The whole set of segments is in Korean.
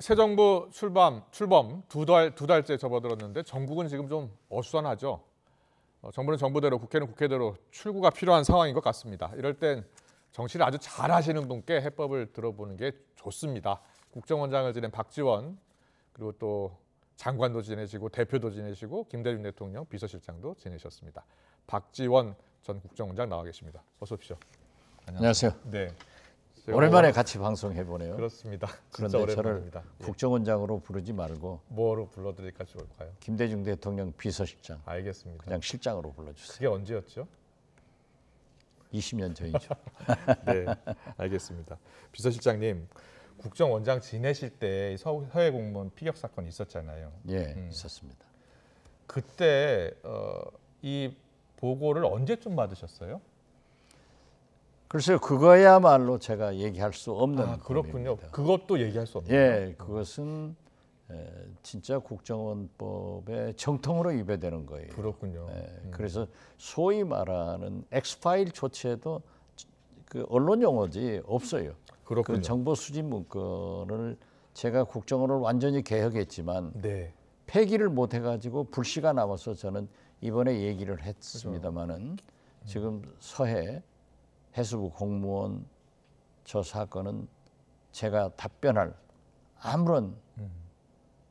새 정부 출범 두 달째 접어들었는데 전국은 지금 좀 어수선하죠. 정부는 정부대로, 국회는 국회대로 출구가 필요한 상황인 것 같습니다. 이럴 땐 정치를 아주 잘하시는 분께 해법을 들어보는 게 좋습니다. 국정원장을 지낸 박지원, 그리고 또 장관도 지내시고 대표도 지내시고 김대중 대통령 비서실장도 지내셨습니다. 박지원 전 국정원장 나와 계십니다. 어서 오십시오. 안녕하세요. 네. 오랜만에 같이 방송해 보네요. 그렇습니다. 그런데 저를 오랜만입니다. 국정원장으로 부르지 말고 뭐로 불러드릴까 좋을까요? 김대중 대통령 비서실장. 알겠습니다. 그냥 실장으로 불러주세요. 그게 언제였죠? 20년 전이죠. 네, 알겠습니다. 비서실장님, 국정원장 지내실 때 서해 공무원 피격 사건 있었잖아요. 예, 있었습니다. 그때 이 보고를 언제쯤 받으셨어요? 글쎄요, 그거야말로 제가 얘기할 수 없는 그렇군요. 부분입니다. 그것도 얘기할 수 없네요. 예, 그것은 진짜 국정원법의 정통으로 위배되는 거예요. 그렇군요. 그래서 소위 말하는 엑스파일조차도 그 언론 용어지 없어요. 그렇군요. 그 정보 수집 문건을 제가 국정원을 완전히 개혁했지만 네. 폐기를 못 해가지고 불씨가 남아서 저는 이번에 얘기를 했습니다마는 지금 서해 해수부 공무원 저 사건은 제가 답변할 아무런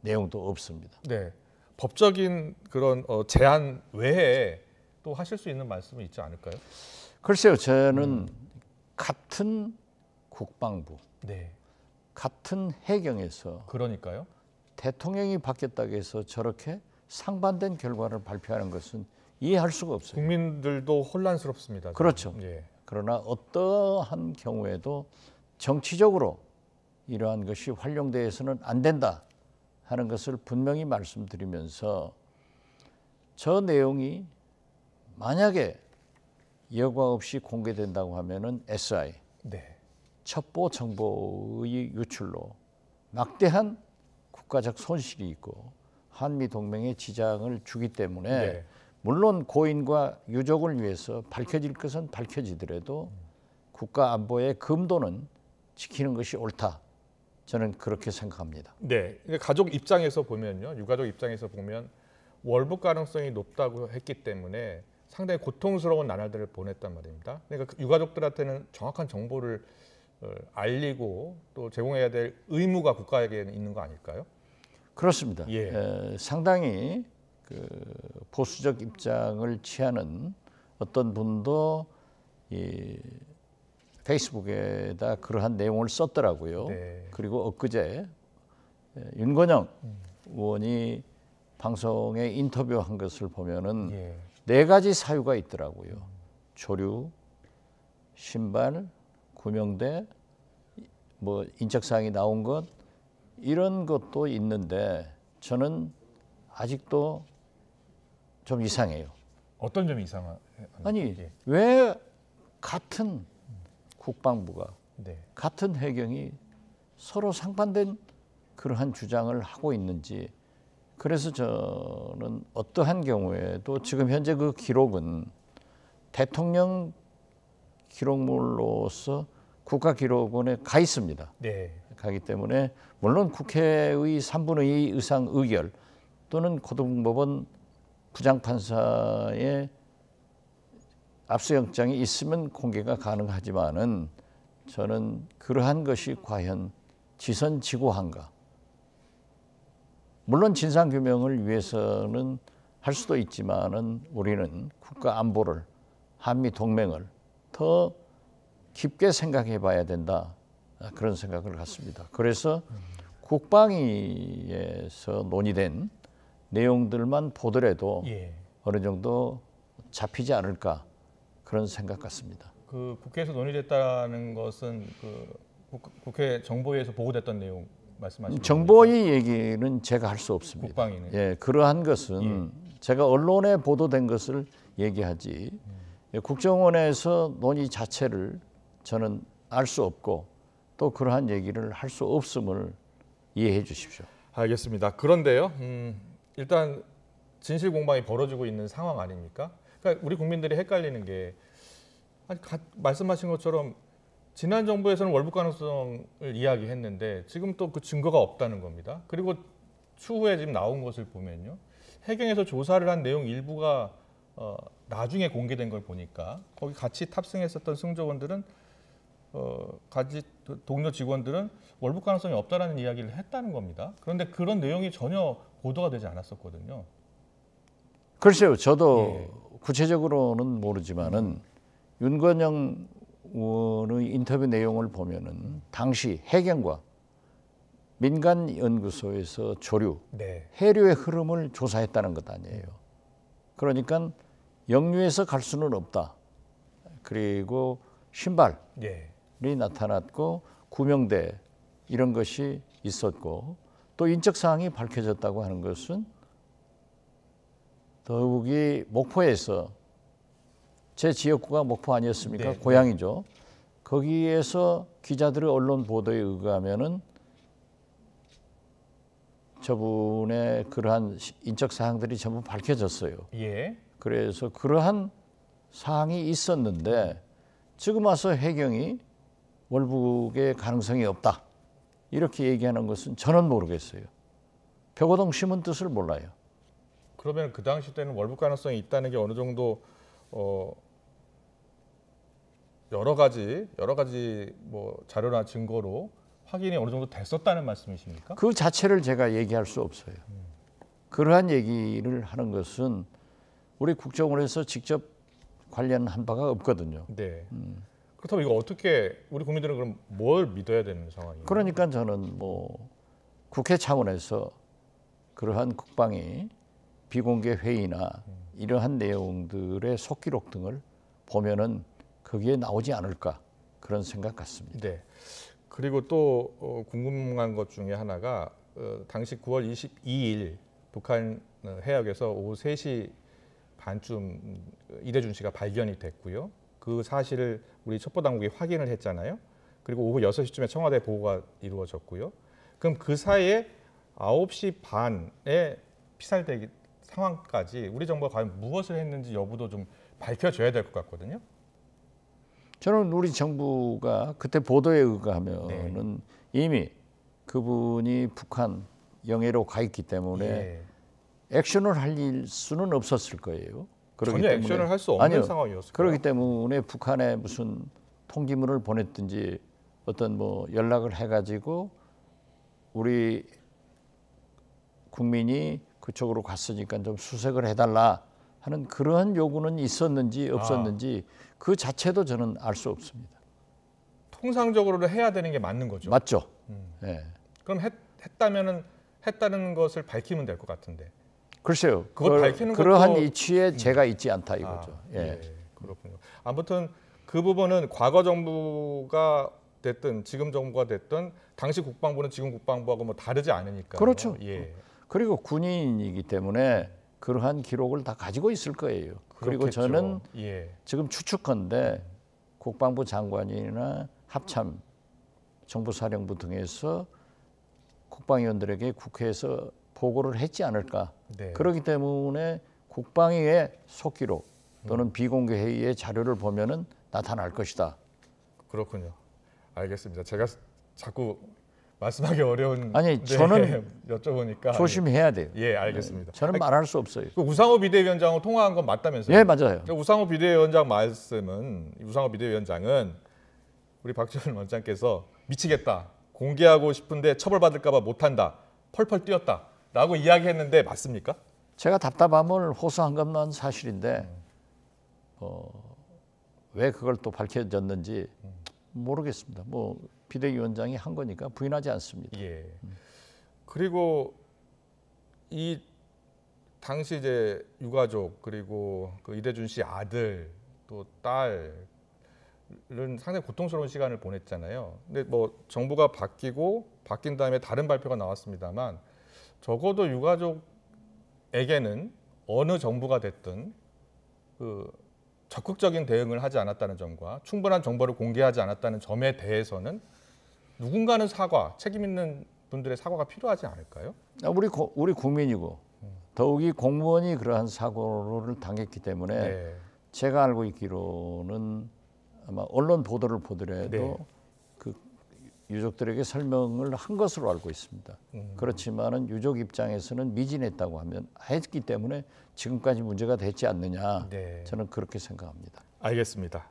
내용도 없습니다. 네. 법적인 그런 제한 외에 또 하실 수 있는 말씀은 있지 않을까요? 글쎄요, 저는 같은 국방부, 네. 같은 해경에서 그러니까요. 대통령이 바뀌었다고 해서 저렇게 상반된 결과를 발표하는 것은 이해할 수가 없어요. 국민들도 혼란스럽습니다. 그렇죠. 예. 그러나 어떠한 경우에도 정치적으로 이러한 것이 활용되어서는 안 된다 하는 것을 분명히 말씀드리면서 저 내용이 만약에 여과 없이 공개된다고 하면은 SI, 네. 첩보 정보의 유출로 막대한 국가적 손실이 있고 한미 동맹에 지장을 주기 때문에 네. 물론 고인과 유족을 위해서 밝혀질 것은 밝혀지더라도 국가 안보의 금도는 지키는 것이 옳다. 저는 그렇게 생각합니다. 네. 가족 입장에서 보면요. 유가족 입장에서 보면 월북 가능성이 높다고 했기 때문에 상당히 고통스러운 나날들을 보냈단 말입니다. 그러니까 유가족들한테는 정확한 정보를 알리고 또 제공해야 될 의무가 국가에게 있는 거 아닐까요? 그렇습니다. 예. 상당히 그 보수적 입장을 취하는 어떤 분도 이 페이스북에다 그러한 내용을 썼더라고요. 네. 그리고 엊그제 윤건영 의원이 방송에 인터뷰한 것을 보면은 예. 4가지 사유가 있더라고요. 조류, 신발, 구명대, 뭐 인적사항이 나온 것 이런 것도 있는데 저는 아직도 좀 이상해요. 어떤 점이 이상한? 아니 예. 왜 같은 국방부가 네. 같은 해경이 서로 상반된 그러한 주장을 하고 있는지 그래서 저는 어떠한 경우에도 지금 현재 그 기록은 대통령 기록물로서 국가기록원에 가 있습니다. 네. 가기 때문에 물론 국회의 3분의 2 의상 의결 또는 고등법원 부장판사의 압수영장이 있으면 공개가 가능하지만은 저는 그러한 것이 과연 지선지고한가? 물론 진상규명을 위해서는 할 수도 있지만은 우리는 국가 안보를 한미 동맹을 더 깊게 생각해 봐야 된다. 그런 생각을 갖습니다. 그래서 국방위에서 논의된 내용들만 보더라도 예. 어느 정도 잡히지 않을까 그런 생각 같습니다. 그 국회에서 논의됐다는 것은 그 국회 정보위에서 보고됐던 내용 말씀하시는 정보의 얘기는 제가 할 수 없습니다. 국방위는. 예, 그러한 것은 제가 언론에 보도된 것을 얘기하지 국정원에서 논의 자체를 저는 알 수 없고 또 그러한 얘기를 할 수 없음을 이해해 주십시오. 알겠습니다. 그런데요, 일단 진실 공방이 벌어지고 있는 상황 아닙니까? 그러니까 우리 국민들이 헷갈리는 게 아니, 말씀하신 것처럼 지난 정부에서는 월북 가능성을 이야기했는데 지금 또 그 증거가 없다는 겁니다. 그리고 추후에 지금 나온 것을 보면요, 해경에서 조사를 한 내용 일부가 나중에 공개된 걸 보니까 거기 같이 탑승했었던 승조원들은 같이 동료 직원들은 월북 가능성이 없다라는 이야기를 했다는 겁니다. 그런데 그런 내용이 전혀 보도가 되지 않았었거든요. 글쎄요, 저도 구체적으로는 모르지만은 윤건영 의원의 인터뷰 내용을 보면은 당시 해경과 민간 연구소에서 조류, 네. 해류의 흐름을 조사했다는 것 아니에요. 그러니까 역류에서 갈 수는 없다. 그리고 신발이 예. 나타났고 구명대 이런 것이 있었고 또 인적 사항이 밝혀졌다고 하는 것은 더욱이 목포에서 제 지역구가 목포 아니었습니까? 네. 고향이죠. 거기에서 기자들의 언론 보도에 의하면은 저분의 그러한 인적 사항들이 전부 밝혀졌어요. 예. 그래서 그러한 사항이 있었는데 지금 와서 해경이 월북의 가능성이 없다 이렇게 얘기하는 것은 저는 모르겠어요. 벽오동 신문 뜻을 몰라요. 그러면 그 당시 때는 월북 가능성이 있다는 게 어느 정도 여러 가지 뭐 자료나 증거로 확인이 어느 정도 됐었다는 말씀이십니까? 그 자체를 제가 얘기할 수 없어요. 그러한 얘기를 하는 것은 우리 국정원에서 직접 관련한 바가 없거든요. 네. 그렇다면 이거 어떻게 우리 국민들은 그럼 뭘 믿어야 되는 상황이에요? 그러니까 저는 뭐 국회 차원에서 그러한 국방위 비공개 회의나 이러한 내용들의 속기록 등을 보면은 거기에 나오지 않을까 그런 생각 같습니다. 네. 그리고 또 궁금한 것 중에 하나가 당시 9월 22일 북한 해역에서 오후 3시 반쯤 이대준 씨가 발견이 됐고요. 그 사실을 우리 첩보당국이 확인을 했잖아요. 그리고 오후 6시쯤에 청와대 보고가 이루어졌고요. 그럼 그 사이에 9시 반에 피살되기 상황까지 우리 정부가 과연 무엇을 했는지 여부도 좀 밝혀줘야 될 것 같거든요. 저는 우리 정부가 그때 보도에 의하면은 이미 그분이 북한 영해로 가 있기 때문에 액션을 할 수는 없었을 거예요. 전혀 액션을 할 수 없는 상황이었을 거예요. 그렇기 때문에 북한에 무슨 통지문을 보냈든지 어떤 뭐 연락을 해가지고 우리 국민이 그쪽으로 갔으니까 좀 수색을 해달라 하는 그러한 요구는 있었는지 없었는지 그 자체도 저는 알 수 없습니다. 통상적으로는 해야 되는 게 맞는 거죠. 맞죠? 네. 그럼 했다는 것을 밝히면 될 것 같은데. 글쎄요. 그걸 밝히는 그러한 것도 이치에 제가 있지 않다 이거죠. 예. 그렇군요. 아무튼 그 부분은 과거 정부가 됐든 지금 정부가 됐든 당시 국방부는 지금 국방부하고 뭐 다르지 않으니까. 그렇죠. 예. 그리고 군인이기 때문에 그러한 기록을 다 가지고 있을 거예요. 그리고 그렇겠죠. 저는 예. 지금 추측컨대 국방부 장관이나 합참 정부사령부 등에서 국방위원들에게 국회에서 보고를 했지 않을까. 네. 그렇기 때문에 국방위의 속기록 또는 비공개 회의의 자료를 보면은 나타날 것이다. 그렇군요. 알겠습니다. 제가 자꾸 말씀하기 어려운 아니, 저는 여쭤보니까 조심해야 돼요. 예, 알겠습니다. 저는 말할 수 없어요. 그 우상호 비대위원장하고 통화한 건 맞다면서요? 예, 맞아요. 우상호 비대위원장 우상호 비대위원장은 우리 박지원 원장께서 미치겠다. 공개하고 싶은데 처벌받을까 봐 못한다. 펄펄 뛰었다라고 이야기했는데 맞습니까? 제가 답답함을 호소한 것만 사실인데 왜 그걸 또 밝혀졌는지 모르겠습니다. 뭐 비대위원장이 한 거니까 부인하지 않습니다. 예. 그리고 이 당시 이제 유가족 그리고 그 이대준 씨 아들 또 딸은 상당히 고통스러운 시간을 보냈잖아요. 근데 뭐 정부가 바뀐 다음에 다른 발표가 나왔습니다만 적어도 유가족에게는 어느 정부가 됐든 그 적극적인 대응을 하지 않았다는 점과 충분한 정보를 공개하지 않았다는 점에 대해서는 누군가는 책임 있는 분들의 사과가 필요하지 않을까요? 우리 국민이고 더욱이 공무원이 그러한 사고를 당했기 때문에 제가 알고 있기로는 아마 언론 보도를 보더라도 네. 그 유족들에게 설명을 한 것으로 알고 있습니다. 그렇지만은 유족 입장에서는 미진했다고 하면 했기 때문에 지금까지 문제가 됐지 않느냐. 네. 저는 그렇게 생각합니다. 알겠습니다.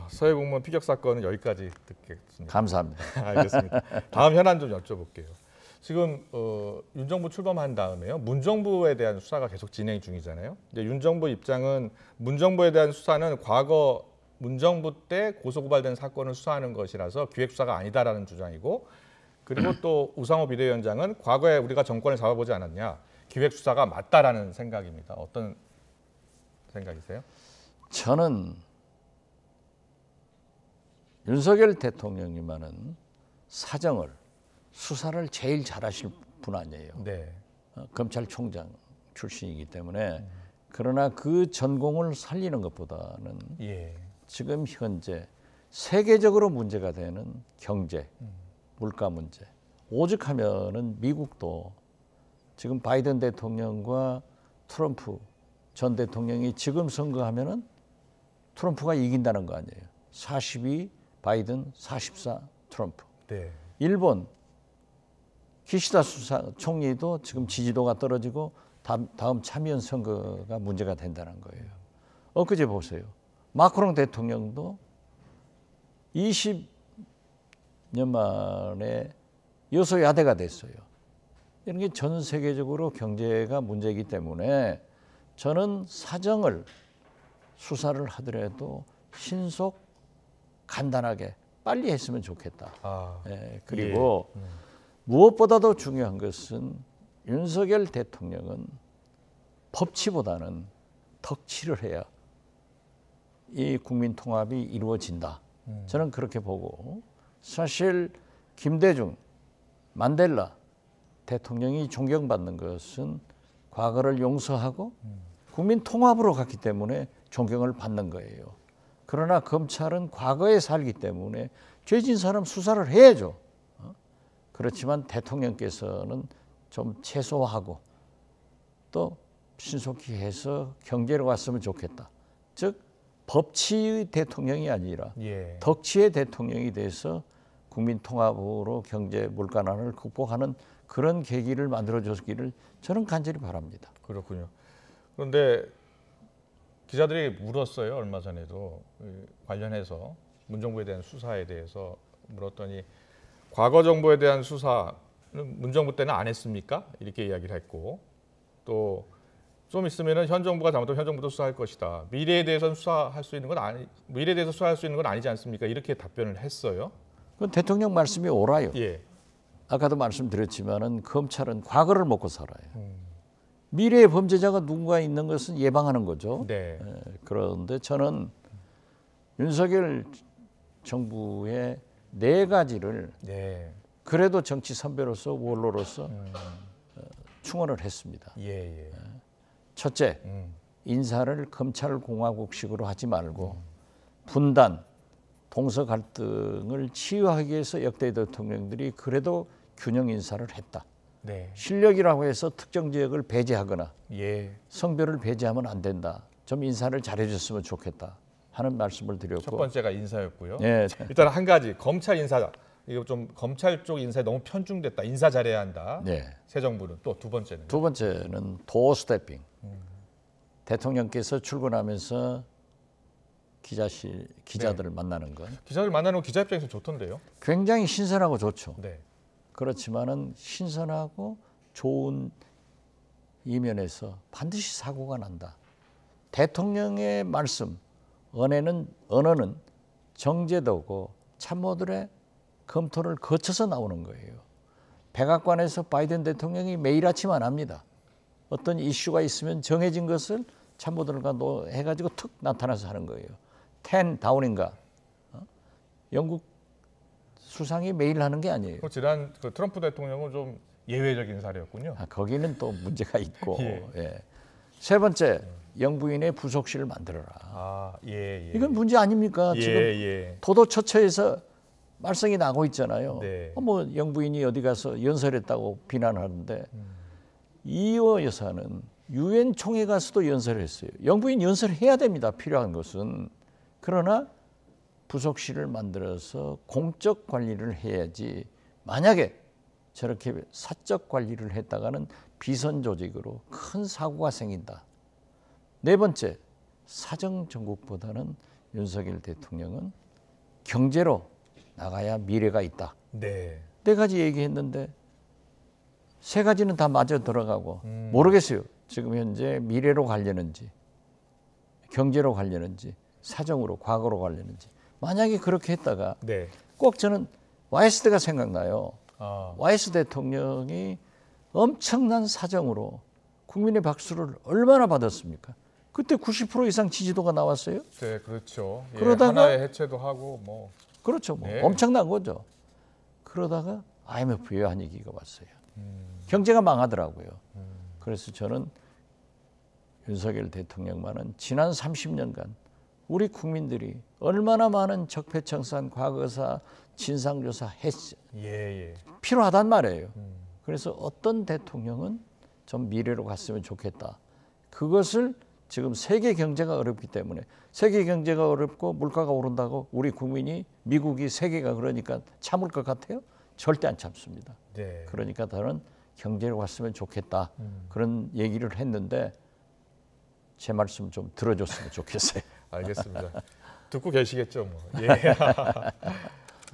서해 공무원 피격 사건은 여기까지 듣겠습니다. 감사합니다. 알겠습니다. 다음 현안 좀 여쭤볼게요. 지금 윤 정부 출범한 다음에요. 문 정부에 대한 수사가 계속 진행 중이잖아요. 이제 윤 정부 입장은 문 정부에 대한 수사는 과거 문 정부 때 고소고발된 사건을 수사하는 것이라서 기획 수사가 아니다라는 주장이고, 그리고 또 우상호 비대위원장은 과거에 우리가 정권을 잡아보지 않았냐, 기획 수사가 맞다라는 생각입니다. 어떤 생각이세요? 저는 윤석열 대통령님만은 사정을 수사를 제일 잘하실 분 아니에요. 네. 검찰총장 출신이기 때문에 그러나 그 전공을 살리는 것보다는 예. 지금 현재 세계적으로 문제가 되는 경제, 물가 문제. 오죽하면은 미국도 지금 바이든 대통령과 트럼프 전 대통령이 지금 선거하면은 트럼프가 이긴다는 거 아니에요. 42 바이든, 44 트럼프. 네. 일본 기시다 총리도 지금 지지도가 떨어지고 다음 참의원 선거가 문제가 된다는 거예요. 엊그제 보세요. 마크롱 대통령도 20년 만에 여소야대가 됐어요. 이런 게 전 세계적으로 경제가 문제이기 때문에 저는 사정을 수사를 하더라도 신속 간단하게 빨리 했으면 좋겠다. 그리고 무엇보다도 중요한 것은 윤석열 대통령은 법치보다는 덕치를 해야 이 국민 통합이 이루어진다. 저는 그렇게 보고, 사실 김대중, 만델라 대통령이 존경받는 것은 과거를 용서하고 국민 통합으로 갔기 때문에 존경을 받는 거예요. 그러나 검찰은 과거에 살기 때문에 죄진 사람 수사를 해야죠. 그렇지만 대통령께서는 좀 최소화하고 또 신속히 해서 경제로 갔으면 좋겠다. 즉 법치의 대통령이 아니라 덕치의 대통령이 돼서 국민 통합으로 경제 물가난을 극복하는 그런 계기를 만들어줬기를 저는 간절히 바랍니다. 그렇군요. 그런데 기자들이 물었어요. 얼마 전에도 관련해서 문정부에 대한 수사에 대해서 물었더니 과거 정부에 대한 수사는 문정부 때는 안 했습니까? 이렇게 이야기를 했고, 또 좀 있으면은 현 정부가 잘못하면 현 정부도 수사할 것이다. 미래에 대해서는 수사할 수 있는 건 미래에 대해서 수사할 수 있는 건 아니지 않습니까? 이렇게 답변을 했어요. 그 대통령 말씀이 옳아요. 예. 아까도 말씀드렸지만은 검찰은 과거를 먹고 살아요. 미래의 범죄자가 누군가 있는 것은 예방하는 거죠. 네. 그런데 저는 윤석열 정부의 4가지를 그래도 정치 선배로서 원로로서 충원을 했습니다. 첫째, 인사를 검찰공화국식으로 하지 말고 분단, 동서 갈등을 치유하기 위해서 역대 대통령들이 그래도 균형 인사를 했다. 실력이라고 해서 특정 지역을 배제하거나 성별을 배제하면 안 된다. 좀 인사를 잘해줬으면 좋겠다 하는 말씀을 드렸고, 첫 번째가 인사였고요. 예. 일단 한 가지, 검찰 인사, 이거 좀 검찰 쪽 인사에 너무 편중됐다. 인사 잘해야 한다. 새 정부는. 또 두 번째는? 두 번째는 도어 스태핑. 대통령께서 출근하면서 기자들을 만나는 건 기자들 만나는 거 기자 입장에서 좋던데요. 굉장히 신선하고 좋죠. 네. 그렇지만은 신선하고 좋은 이면에서 반드시 사고가 난다. 대통령의 말씀, 언어는 정제되고 참모들의 검토를 거쳐서 나오는 거예요. 백악관에서 바이든 대통령이 매일 아침 안 합니다. 어떤 이슈가 있으면 정해진 것을 참모들과 해가지고 툭 나타나서 하는 거예요. 10 다운인가? 영국 수상이 매일 하는 게 아니에요. 지난 트럼프 대통령은 좀 예외적인 사례였군요. 거기는 또 문제가 있고. 세 번째, 영부인의 부속실을 만들어라. 이건 문제 아닙니까? 지금 도도처처에서 말썽이 나고 있잖아요. 뭐 영부인이 어디 가서 연설했다고 비난하는데 이호 여사는 유엔 총회 가서도 연설을 했어요. 영부인 연설해야 됩니다. 필요한 것은. 그러나 부속실을 만들어서 공적 관리를 해야지 만약에 저렇게 사적 관리를 했다가는 비선 조직으로 큰 사고가 생긴다. 네 번째, 사정 정국보다는 윤석열 대통령은 경제로 나가야 미래가 있다. 네. 네 가지 얘기했는데 세 가지는 다 맞아 들어가고 모르겠어요. 지금 현재 미래로 가려는지 경제로 가려는지 사정으로 과거로 가려는지 만약에 그렇게 했다가 네. 꼭 저는 YS 때가 생각나요. 아, YS 대통령이 엄청난 사정으로 국민의 박수를 얼마나 받았습니까? 그때 90% 이상 지지도가 나왔어요. 네, 그렇죠. 예, 그러다가- 하나의 해체도 하고 뭐. 그렇죠. 뭐 네. 엄청난 거죠. 그러다가 IMF 외환위기가 왔어요. 경제가 망하더라고요. 그래서 저는 윤석열 대통령만은 지난 30년간 우리 국민들이 얼마나 많은 적폐청산, 과거사, 진상조사 예, 예. 필요하단 말이에요. 그래서 어떤 대통령은 좀 미래로 갔으면 좋겠다. 그것을 지금 세계 경제가 어렵기 때문에 세계 경제가 어렵고 물가가 오른다고 우리 국민이 미국이 세계가 그러니까 참을 것 같아요? 절대 안 참습니다. 네. 그러니까 저는 경제로 갔으면 좋겠다. 그런 얘기를 했는데 제 말씀 좀 들어줬으면 좋겠어요. 알겠습니다. 듣고 계시겠죠, 뭐. 예.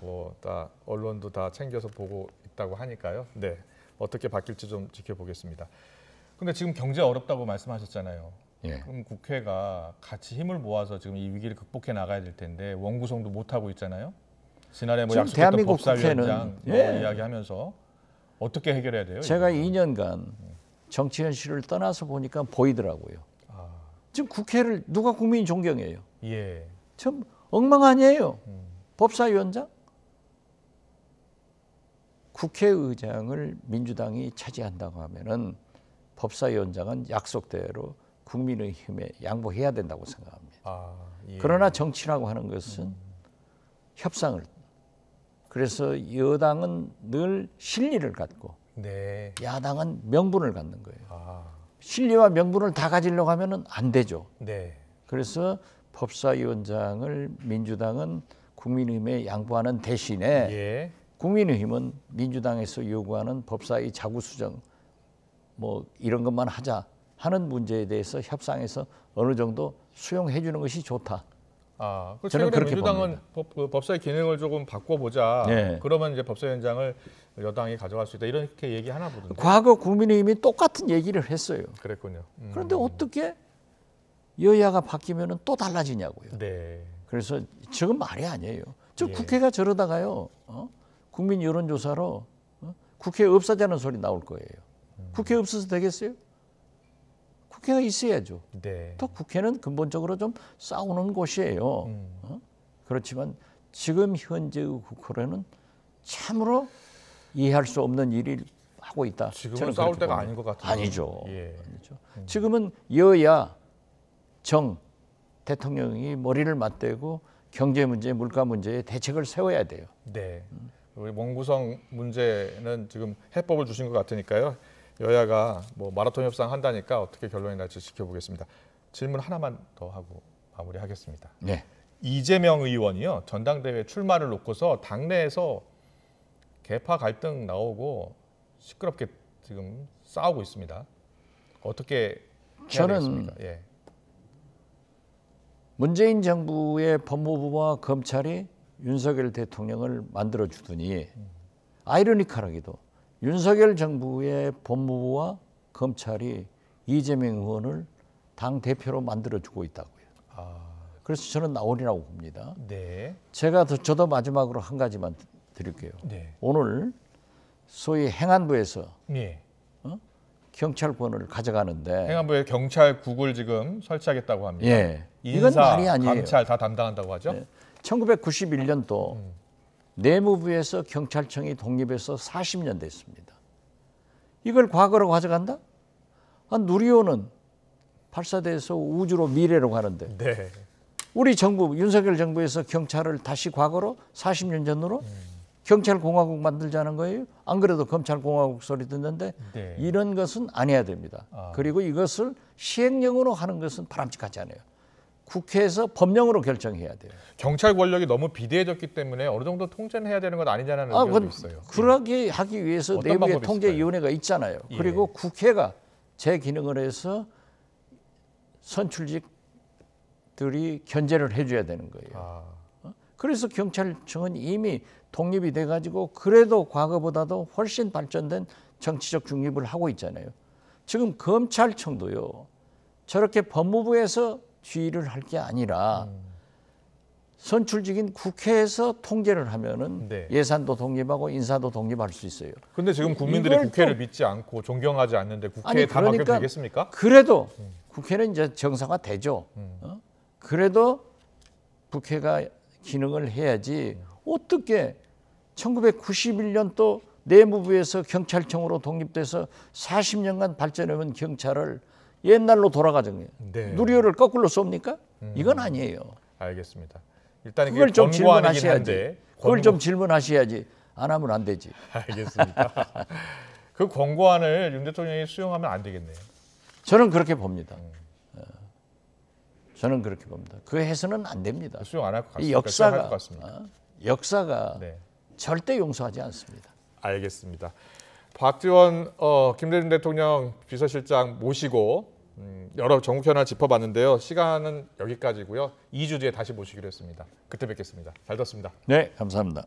뭐 다 언론도 다 챙겨서 보고 있다고 하니까요. 네. 어떻게 바뀔지 좀 지켜보겠습니다. 근데 지금 경제 어렵다고 말씀하셨잖아요. 예. 그럼 국회가 같이 힘을 모아서 지금 이 위기를 극복해 나가야 될 텐데 원구성도 못 하고 있잖아요. 지난해 뭐 지금 약속했던 대한민국 법사위원장 국회는- 뭐 예. 이야기하면서 어떻게 해결해야 돼요? 제가 이거? 2년간 정치 현실을 떠나서 보니까 보이더라고요. 아, 지금 국회를 누가 국민이 존경해요? 예. 참 엉망 아니에요. 법사위원장? 국회의장을 민주당이 차지한다고 하면은 법사위원장은 약속대로 국민의힘에 양보해야 된다고 생각합니다. 아, 예. 그러나 정치라고 하는 것은 협상을. 그래서 여당은 늘 실리를 갖고 네. 야당은 명분을 갖는 거예요. 아, 실리와 명분을 다 가지려고 하면은 안 되죠. 네. 그래서 법사위원장을 민주당은 국민의힘에 양보하는 대신에 예. 국민의힘은 민주당에서 요구하는 법사위 자구수정 뭐 이런 것만 하자 하는 문제에 대해서 협상에서 어느 정도 수용해 주는 것이 좋다. 아, 그 저는 최근에 그렇게 민주당은 법사위 기능을 조금 바꿔보자. 네. 그러면 이제 법사위원장을 여당이 가져갈 수 있다. 이렇게 얘기하나 보던데. 과거 국민의힘이 똑같은 얘기를 했어요. 그랬군요. 그런데 어떻게 여야가 바뀌면 또 달라지냐고요. 네. 그래서 지금 말이 아니에요. 저 예. 국회가 저러다가요. 국민 여론조사로 국회 없어자는 소리 나올 거예요. 국회 없어서 되겠어요? 국회가 있어야죠. 네. 또 국회는 근본적으로 좀 싸우는 곳이에요. 그렇지만 지금 현재의 국회는 참으로 이해할 수 없는 일을 하고 있다. 지금은 저는 싸울 그렇게 때가 봅니다. 아닌 것 같아요. 아니죠. 예. 아니죠. 지금은 여야 정 대통령이 머리를 맞대고 경제 문제, 물가 문제에 대책을 세워야 돼요. 네. 우리 원구성 문제는 지금 해법을 주신 것 같으니까요. 여야가 뭐 마라톤 협상 한다니까 어떻게 결론이 날지 지켜보겠습니다. 질문 하나만 더 하고 마무리하겠습니다. 네. 이재명 의원이요 전당대회 출마를 놓고서 당내에서 계파 갈등 나오고 시끄럽게 지금 싸우고 있습니다. 어떻게 해야 저는 되겠습니까? 예. 문재인 정부의 법무부와 검찰이 윤석열 대통령을 만들어 주더니 아이러니컬하게도 윤석열 정부의 법무부와 검찰이 이재명 의원을 당 대표로 만들어 주고 있다고요. 아, 그래서 저는 나오리라고 봅니다. 네. 제가 저도 마지막으로 한 가지만 드릴게요. 네. 오늘 소위 행안부에서 예. 경찰권을 가져가는데 행안부에 경찰국을 지금 설치하겠다고 합니다. 예, 이건 인사, 말이 아니에요. 감찰 다 담당한다고 하죠. 네. 1991년도 내무부에서 경찰청이 독립해서 40년 됐습니다. 이걸 과거로 가져간다? 누리호는 발사돼서 우주로 미래로 가는데 네. 우리 정부 윤석열 정부에서 경찰을 다시 과거로 40년 전으로 경찰공화국 만들자는 거예요. 안 그래도 검찰공화국 소리 듣는데 네. 이런 것은 안 해야 됩니다. 아. 그리고 이것을 시행령으로 하는 것은 바람직하지 않아요. 국회에서 법령으로 결정해야 돼요. 경찰 권력이 너무 비대해졌기 때문에 어느 정도 통제는 해야 되는 것 아니냐는 의견도 있어요. 그러게 하기 위해서 어떤 내부에 방법이 통제위원회가 있잖아요. 예. 그리고 국회가 제 기능을 해서 선출직들이 견제를 해줘야 되는 거예요. 아, 그래서 경찰청은 이미 독립이 돼가지고 그래도 과거보다도 훨씬 발전된 정치적 중립을 하고 있잖아요. 지금 검찰청도요. 저렇게 법무부에서 지휘를 할 게 아니라 선출직인 국회에서 통제를 하면은 네. 예산도 독립하고 인사도 독립할 수 있어요. 근데 지금 국민들이 이걸 국회를 또- 믿지 않고 존경하지 않는데 국회에 아니, 다 맡겨도 그러니까 되겠습니까? 그래도 국회는 이제 정상화되죠. 그래도 국회가 기능을 해야지 어떻게 1991년 또 내무부에서 경찰청으로 독립돼서 40년간 발전해온 경찰을 옛날로 돌아가정해요. 네. 누리호를 거꾸로 쏩니까? 이건 아니에요. 알겠습니다. 일단 이게 그걸 좀 권고안이긴 질문하셔야지. 한데 그걸 좀 질문하셔야지. 안 하면 안 되지. 알겠습니다. 그 권고안을 윤 대통령이 수용하면 안 되겠네요. 저는 그렇게 봅니다. 저는 그렇게 봅니다. 그 해서는 안 됩니다. 수용 안 할 것 이 같습니다. 수용할 것 역사가 같습니다. 역사가 네. 절대 용서하지 않습니다. 알겠습니다. 박지원 김대중 대통령 비서실장 모시고 여러 정국 현안을 짚어봤는데요. 시간은 여기까지고요. 2주 뒤에 다시 모시기로 했습니다. 그때 뵙겠습니다. 잘 들었습니다. 네, 감사합니다.